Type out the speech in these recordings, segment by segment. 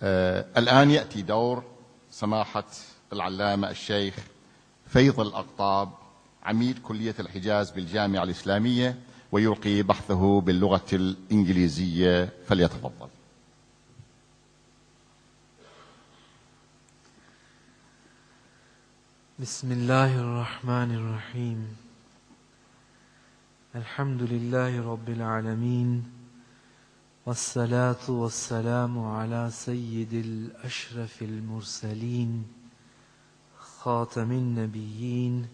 الآن يأتي دور سماحة العلامة الشيخ فيض الاقطاب عميد كلية الحجاز بالجامعة الإسلامية، ويلقي بحثه باللغة الإنجليزية، فليتفضل. بسم الله الرحمن الرحيم. الحمد لله رب العالمين، والصلاة والسلام على سيد الأشرف المرسلين خاتم النبيين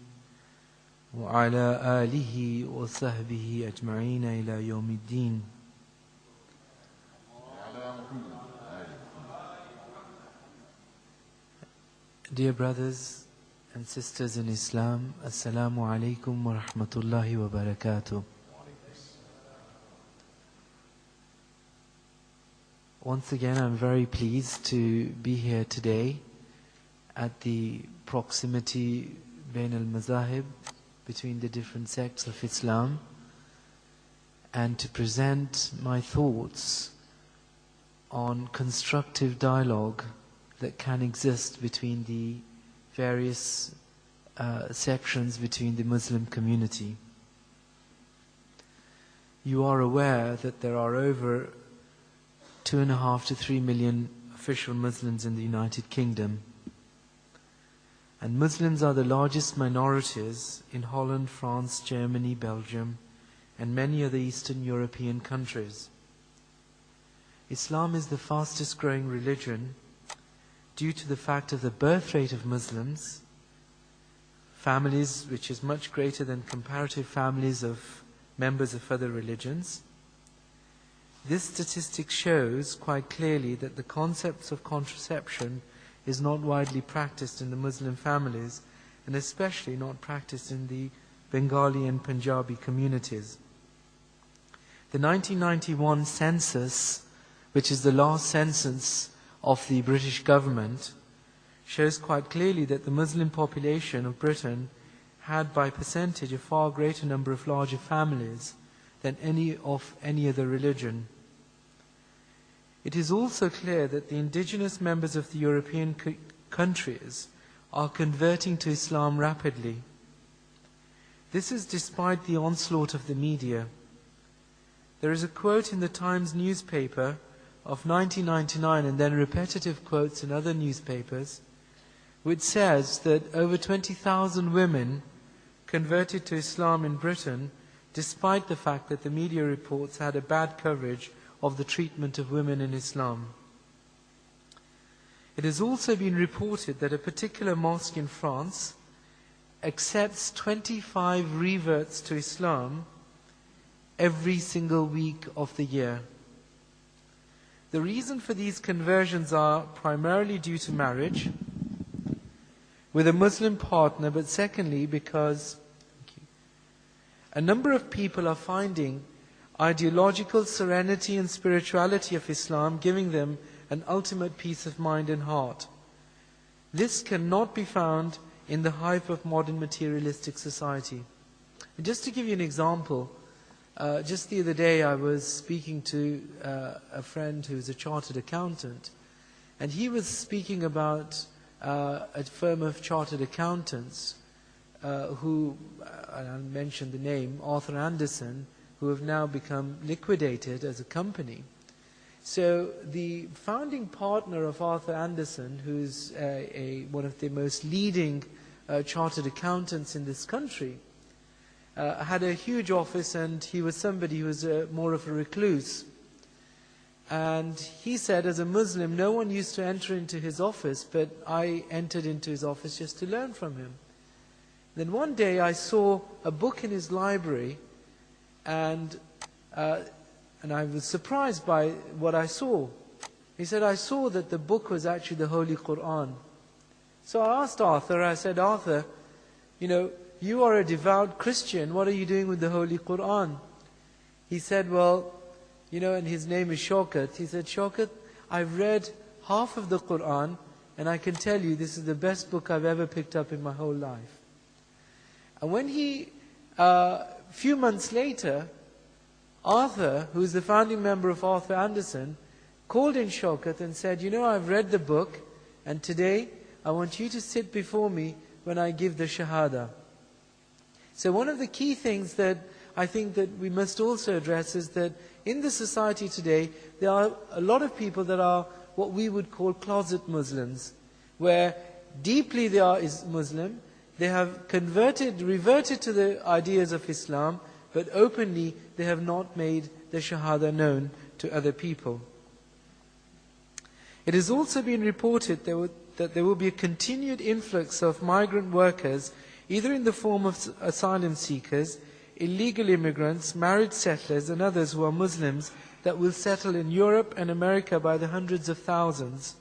وعلى آله وصحبه أجمعين إلى يوم الدين. Dear brothers and sisters in Islam, Assalamu alaikum wa rahmatullahi wa barakatuh. Once again, I'm very pleased to be here today at the proximity bain al-mazahib, between the different sects of Islam, and to present my thoughts on constructive dialogue that can exist between the various sections between the Muslim community. You are aware that there are over 2.5 to 3 million official Muslims in the United Kingdom. And Muslims are the largest minorities in Holland, France, Germany, Belgium, and many other Eastern European countries. Islam is the fastest growing religion due to the fact of the birth rate of Muslims, families which is much greater than comparative families of members of other religions. This statistic shows quite clearly that the concepts of contraception is not widely practiced in the Muslim families, and especially not practiced in the Bengali and Punjabi communities. The 1991 census, which is the last census of the British government, shows quite clearly that the Muslim population of Britain had by percentage a far greater number of larger families than any other religion. It is also clear that the indigenous members of the European countries are converting to Islam rapidly. This is despite the onslaught of the media. There is a quote in the Times newspaper of 1999, and then repetitive quotes in other newspapers, which says that over 20,000 women converted to Islam in Britain, despite the fact that the media reports had a bad coverage of the treatment of women in Islam. It has also been reported that a particular mosque in France accepts 25 reverts to Islam every single week of the year. The reason for these conversions are primarily due to marriage with a Muslim partner, but secondly because a number of people are finding ideological serenity and spirituality of Islam giving them an ultimate peace of mind and heart. This cannot be found in the hype of modern materialistic society. And just to give you an example, just the other day I was speaking to a friend who's a chartered accountant, and he was speaking about a firm of chartered accountants who, I'll mention the name, Arthur Andersen, who have now become liquidated as a company. So the founding partner of Arthur Andersen, who's one of the most leading chartered accountants in this country, had a huge office, and he was somebody who was more of a recluse. And he said, as a Muslim, no one used to enter into his office, but I entered into his office just to learn from him. Then one day I saw a book in his library, and I was surprised by what I saw. He said, I saw that the book was actually the Holy Quran. So I asked Arthur, I said, Arthur, you are a devout Christian, what are you doing with the Holy Quran? He said, well, and his name is Shaukat. He said, Shaukat, I've read half of the Quran, and I can tell you this is the best book I've ever picked up in my whole life. And when few months later, Arthur, who is the founding member of Arthur Andersen, called in Shaukat and said, you know, I've read the book, and today I want you to sit before me when I give the Shahada. So one of the key things that I think that we must also address is that in the society today, there are a lot of people that are what we would call closet Muslims, where deeply they are Muslim, they have reverted to the ideas of Islam, but openly they have not made the Shahada known to other people. It has also been reported that there will be a continued influx of migrant workers, either in the form of asylum seekers, illegal immigrants, married settlers, and others who are Muslims, that will settle in Europe and America by the hundreds of thousands.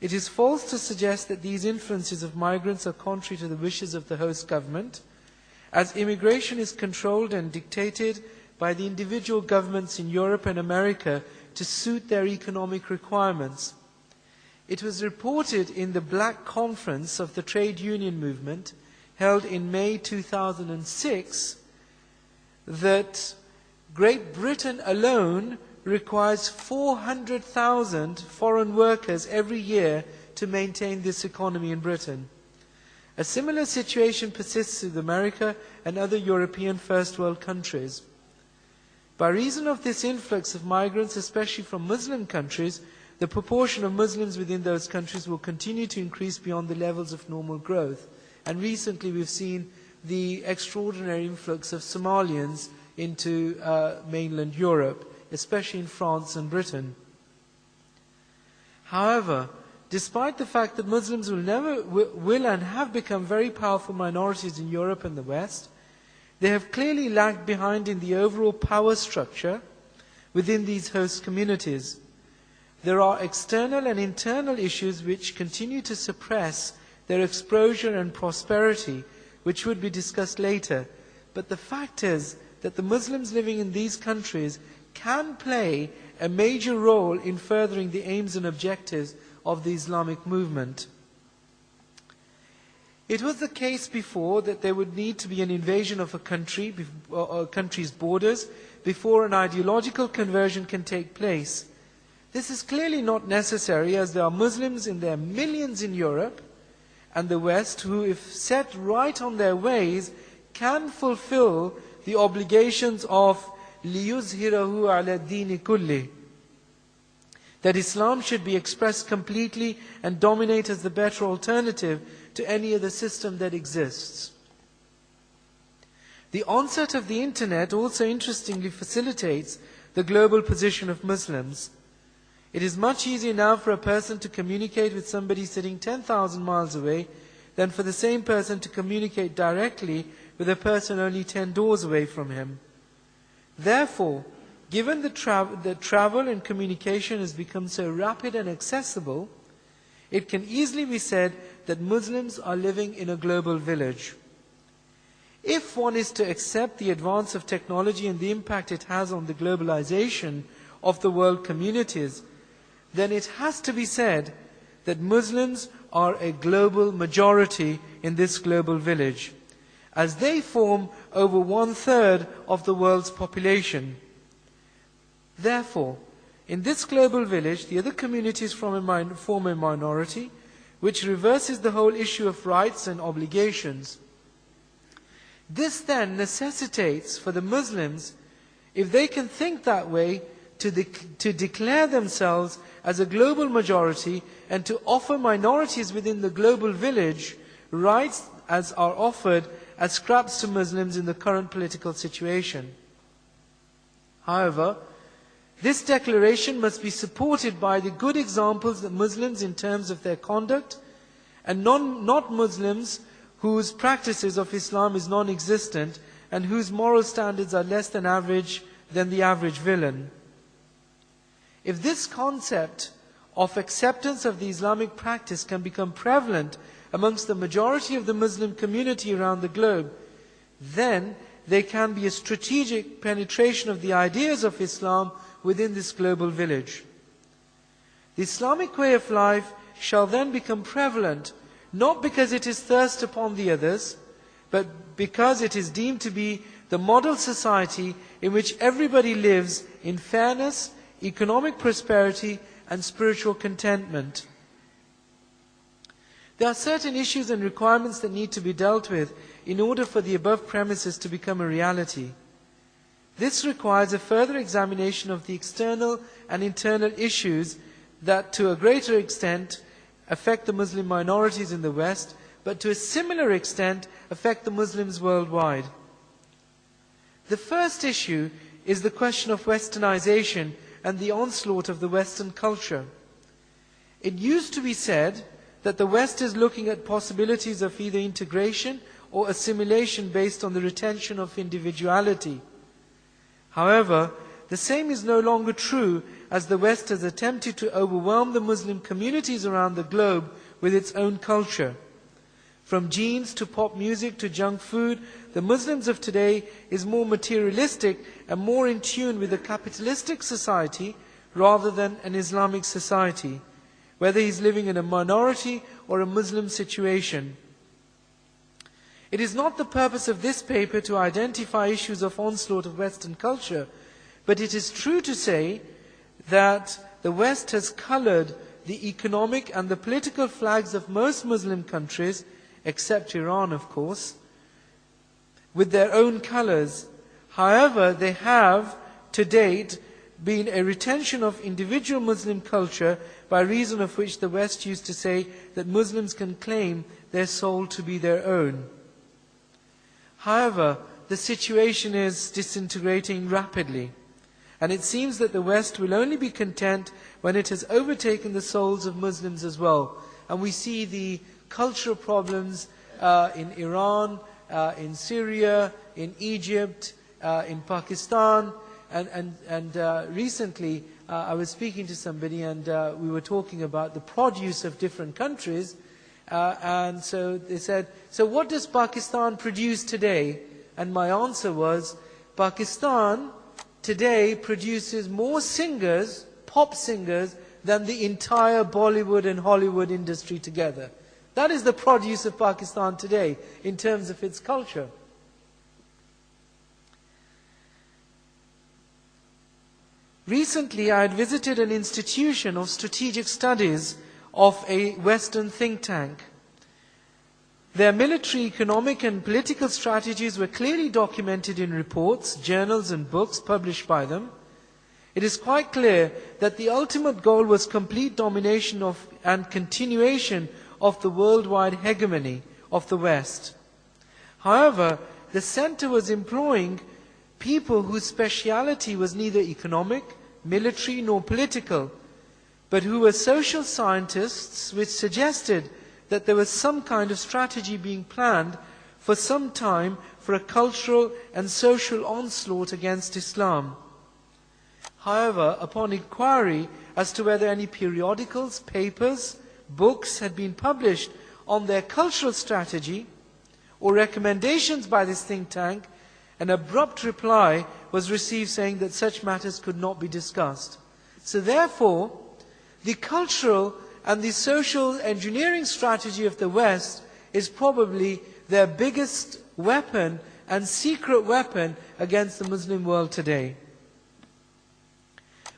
It is false to suggest that these influences of migrants are contrary to the wishes of the host government, as immigration is controlled and dictated by the individual governments in Europe and America to suit their economic requirements. It was reported in the Black Conference of the trade union movement, held in May 2006, that Great Britain alone requires 400,000 foreign workers every year to maintain this economy in Britain. A similar situation persists with America and other European first world countries. By reason of this influx of migrants, especially from Muslim countries, the proportion of Muslims within those countries will continue to increase beyond the levels of normal growth. And recently we've seen the extraordinary influx of Somalians into mainland Europe, especially in France and Britain. However, despite the fact that Muslims will and have become very powerful minorities in Europe and the West, they have clearly lagged behind in the overall power structure within these host communities. There are external and internal issues which continue to suppress their exposure and prosperity, which would be discussed later. But the fact is that the Muslims living in these countries can play a major role in furthering the aims and objectives of the Islamic movement. It was the case before that there would need to be an invasion of a country or a country's borders before an ideological conversion can take place. This is clearly not necessary, as there are Muslims in their millions in Europe and the West who, if set right on their ways, can fulfill the obligations of لِيُزْهِرَهُ عَلَى الدِّينِ كُلِّهِ, that Islam should be expressed completely and dominate as the better alternative to any other system that exists. The onset of the internet also interestingly facilitates the global position of Muslims. It is much easier now for a person to communicate with somebody sitting 10,000 miles away than for the same person to communicate directly with a person only 10 doors away from him. Therefore, given that travel and communication has become so rapid and accessible, it can easily be said that Muslims are living in a global village. If one is to accept the advance of technology and the impact it has on the globalization of the world communities, then it has to be said that Muslims are a global majority in this global village, as they form over 1/3 of the world's population. Therefore, in this global village, the other communities form a minority, which reverses the whole issue of rights and obligations. This then necessitates for the Muslims, if they can think that way, to declare themselves as a global majority and to offer minorities within the global village rights as are offered as scraps to Muslims in the current political situation. However, this declaration must be supported by the good examples that Muslims in terms of their conduct and not Muslims whose practices of Islam is non-existent and whose moral standards are less than the average villain. If this concept of acceptance of the Islamic practice can become prevalent amongst the majority of the Muslim community around the globe, then there can be a strategic penetration of the ideas of Islam within this global village. The Islamic way of life shall then become prevalent, not because it is thirst upon the others, but because it is deemed to be the model society in which everybody lives in fairness, economic prosperity, and spiritual contentment. There are certain issues and requirements that need to be dealt with in order for the above premises to become a reality. This requires a further examination of the external and internal issues that to a greater extent affect the Muslim minorities in the West, but to a similar extent affect the Muslims worldwide. The first issue is the question of westernization and the onslaught of the Western culture. It used to be said that the West is looking at possibilities of either integration or assimilation based on the retention of individuality. However, the same is no longer true, as the West has attempted to overwhelm the Muslim communities around the globe with its own culture. From jeans to pop music to junk food, the Muslims of today is more materialistic and more in tune with a capitalistic society rather than an Islamic society, whether he's living in a minority or a Muslim situation. It is not the purpose of this paper to identify issues of onslaught of Western culture, but it is true to say that the West has colored the economic and the political flags of most Muslim countries, except Iran, of course, with their own colors. However, they have, to date, been a retention of individual Muslim culture, by reason of which the West used to say that Muslims can claim their soul to be their own. However, the situation is disintegrating rapidly, and it seems that the West will only be content when it has overtaken the souls of Muslims as well. And we see the cultural problems in Iran, in Syria, in Egypt, in Pakistan, and recently I was speaking to somebody, and we were talking about the produce of different countries, and so they said, so what does Pakistan produce today? And my answer was, Pakistan today produces more singers, pop singers, than the entire Bollywood and Hollywood industry together. That is the produce of Pakistan today in terms of its culture. Recently, I had visited an institution of strategic studies of a Western think tank. Their military, economic and political strategies were clearly documented in reports, journals and books published by them. It is quite clear that the ultimate goal was complete domination of and continuation of the worldwide hegemony of the West. However, the center was employing people whose speciality was neither economic, military nor political, but who were social scientists, which suggested that there was some kind of strategy being planned for some time for a cultural and social onslaught against Islam. However, upon inquiry as to whether any periodicals, papers, books had been published on their cultural strategy or recommendations by this think tank, an abrupt reply was received saying that such matters could not be discussed. So therefore, the cultural and the social engineering strategy of the West is probably their biggest weapon and secret weapon against the Muslim world today.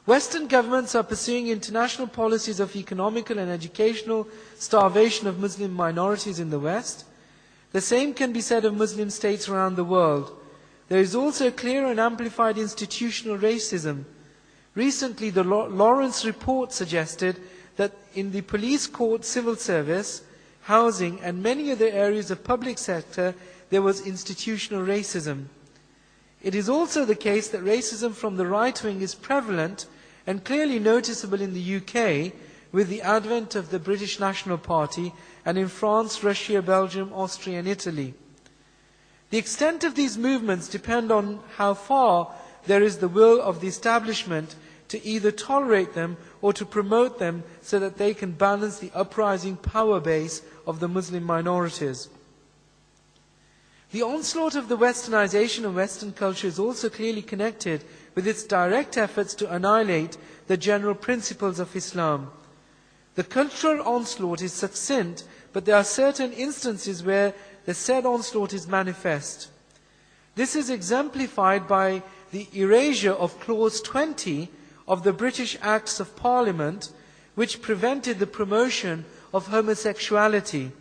Western governments are pursuing international policies of economical and educational starvation of Muslim minorities in the West. The same can be said of Muslim states around the world. There is also clear and amplified institutional racism. Recently, the Lawrence report suggested that in the police, court, civil service, housing and many other areas of public sector, there was institutional racism. It is also the case that racism from the right wing is prevalent and clearly noticeable in the UK with the advent of the British National Party, and in France, Russia, Belgium, Austria and Italy. The extent of these movements depend on how far there is the will of the establishment to either tolerate them or to promote them so that they can balance the uprising power base of the Muslim minorities. The onslaught of the westernization of Western culture is also clearly connected with its direct efforts to annihilate the general principles of Islam. The cultural onslaught is succinct, but there are certain instances where the said onslaught is manifest. This is exemplified by the erasure of Clause 20 of the British Acts of Parliament which prevented the promotion of homosexuality.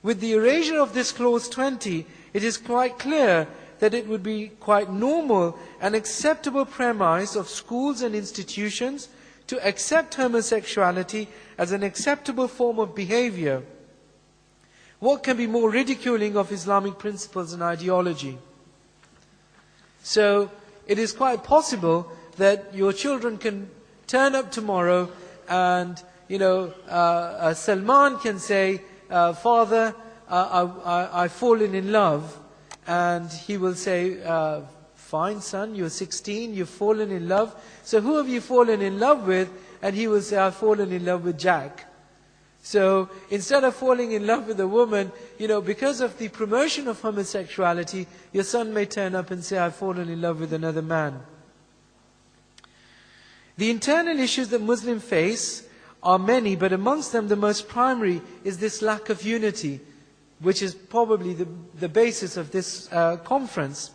With the erasure of this clause 20, it is quite clear that it would be quite normal and acceptable premise of schools and institutions to accept homosexuality as an acceptable form of behavior. What can be more ridiculing of Islamic principles and ideology? So it is quite possible that your children can turn up tomorrow and, Salman can say, Father, I've fallen in love. And he will say, fine son, you're 16, you've fallen in love. So who have you fallen in love with? And he will say, I've fallen in love with Jack. So instead of falling in love with a woman, because of the promotion of homosexuality, your son may turn up and say, I've fallen in love with another man. The internal issues that Muslims face are many, but amongst them the most primary is this lack of unity, which is probably the basis of this conference.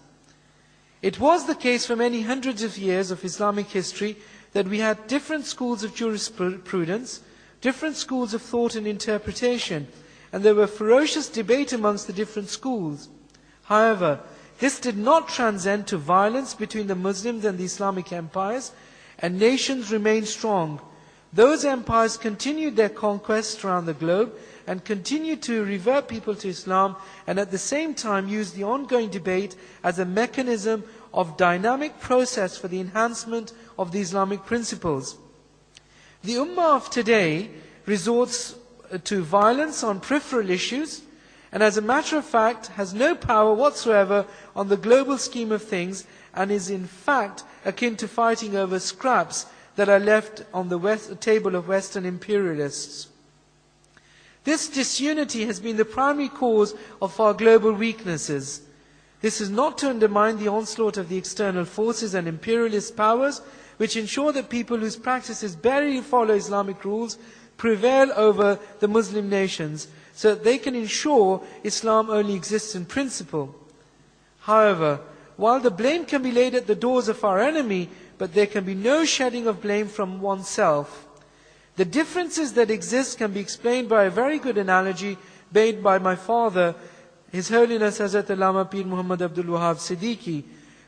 It was the case for many hundreds of years of Islamic history that we had different schools of jurisprudence, different schools of thought and interpretation, and there were ferocious debate amongst the different schools. However, this did not transcend to violence between the Muslims and the Islamic empires, and nations remained strong. Those empires continued their conquests around the globe and continued to revert people to Islam, and at the same time used the ongoing debate as a mechanism of dynamic process for the enhancement of the Islamic principles. The Ummah of today resorts to violence on peripheral issues, and as a matter of fact has no power whatsoever on the global scheme of things, and is in fact akin to fighting over scraps that are left on the table of Western imperialists. This disunity has been the primary cause of our global weaknesses. This is not to undermine the onslaught of the external forces and imperialist powers, which ensure that people whose practices barely follow Islamic rules prevail over the Muslim nations, so that they can ensure Islam only exists in principle. However, while the blame can be laid at the doors of our enemy, but there can be no shedding of blame from oneself. The differences that exist can be explained by a very good analogy made by my father, His Holiness Hazrat Allama Pir Muhammad Abdul Wahab Siddiqui,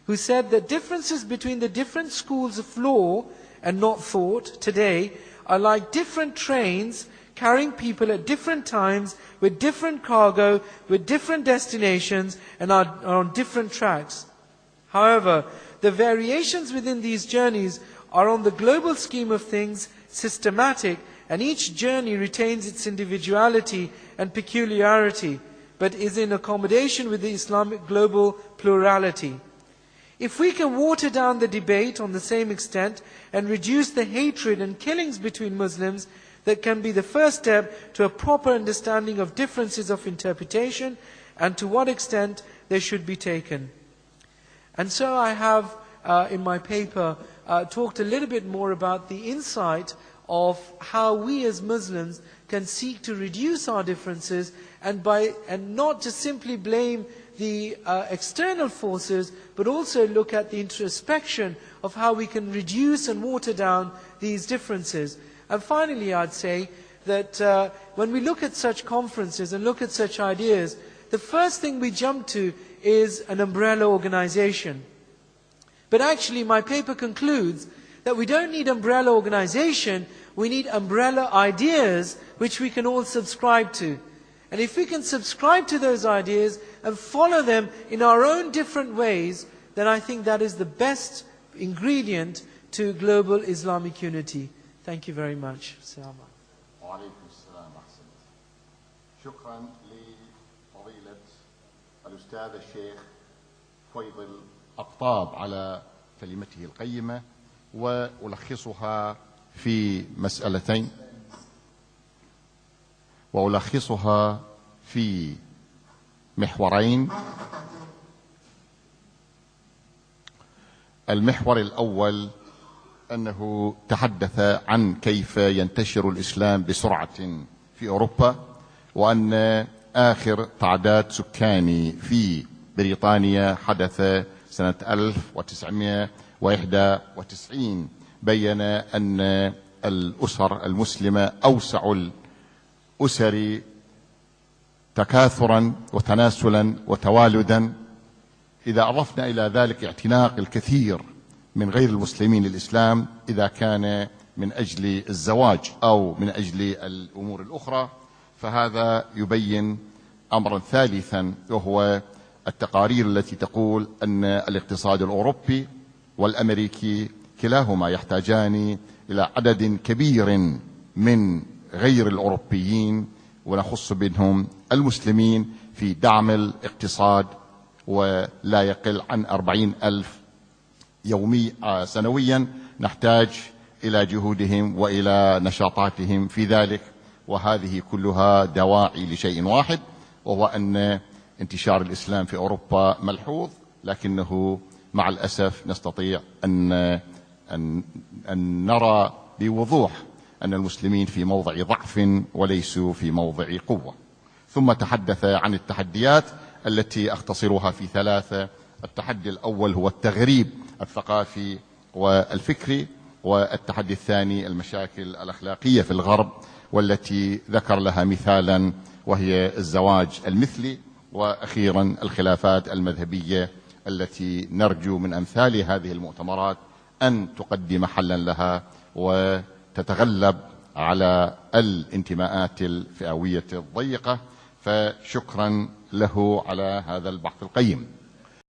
who said that differences between the different schools of law and not thought today are like different trains carrying people at different times with different cargo, with different destinations, and are on different tracks. However, the variations within these journeys are on the global scheme of things systematic, and each journey retains its individuality and peculiarity, but is in accommodation with the Islamic global plurality. If we can water down the debate on the same extent and reduce the hatred and killings between Muslims, that can be the first step to a proper understanding of differences of interpretation and to what extent they should be taken. And so I have, in my paper, talked a little bit more about the insight of how we as Muslims can seek to reduce our differences and not just simply blame the external forces, but also look at the introspection of how we can reduce and water down these differences. And finally, I'd say that when we look at such conferences and look at such ideas, the first thing we jump to is an umbrella organization. But actually, my paper concludes that we don't need umbrella organization, we need umbrella ideas which we can all subscribe to. And if we can subscribe to those ideas and follow them in our own different ways, then I think that is the best ingredient to global Islamic unity. Thank you very much. وعليكم السلام. أحسنت. شكرا لفضيلة الأستاذ الشيخ فيض الاقطاب على كلمته القيمة، وألخصها في مسألتين، وألخصها في محورين. المحور الأول أنه تحدث عن كيف ينتشر الإسلام بسرعة في أوروبا، وأن آخر تعداد سكاني في بريطانيا حدث سنة 1991، بين أن الأسر المسلمة أوسع الأسر تكاثرا وتناسلا وتوالدا، إذا أضفنا إلى ذلك اعتناق الكثير من غير المسلمين للإسلام، إذا كان من أجل الزواج أو من أجل الأمور الأخرى، فهذا يبين أمرا ثالثا، وهو التقارير التي تقول أن الاقتصاد الأوروبي والأمريكي كلاهما يحتاجان إلى عدد كبير من غير الأوروبيين، ونخص بينهم المسلمين في دعم الاقتصاد، ولا يقل عن 40,000 سنويا نحتاج إلى جهودهم وإلى نشاطاتهم في ذلك. وهذه كلها دواعي لشيء واحد، وهو أن انتشار الإسلام في أوروبا ملحوظ، لكنه مع الأسف نستطيع أن نرى بوضوح أن المسلمين في موضع ضعف وليسوا في موضع قوة. ثم تحدث عن التحديات التي أختصرها في ثلاثة. التحدي الأول هو التغريب الثقافي والفكري، والتحدي الثاني المشاكل الأخلاقية في الغرب، والتي ذكر لها مثالا وهي الزواج المثلي، وأخيرا الخلافات المذهبية التي نرجو من أمثال هذه المؤتمرات أن تقدم حلا لها وتتغلب على الانتماءات الفئوية الضيقة. فشكرا له على هذا البحث القيم.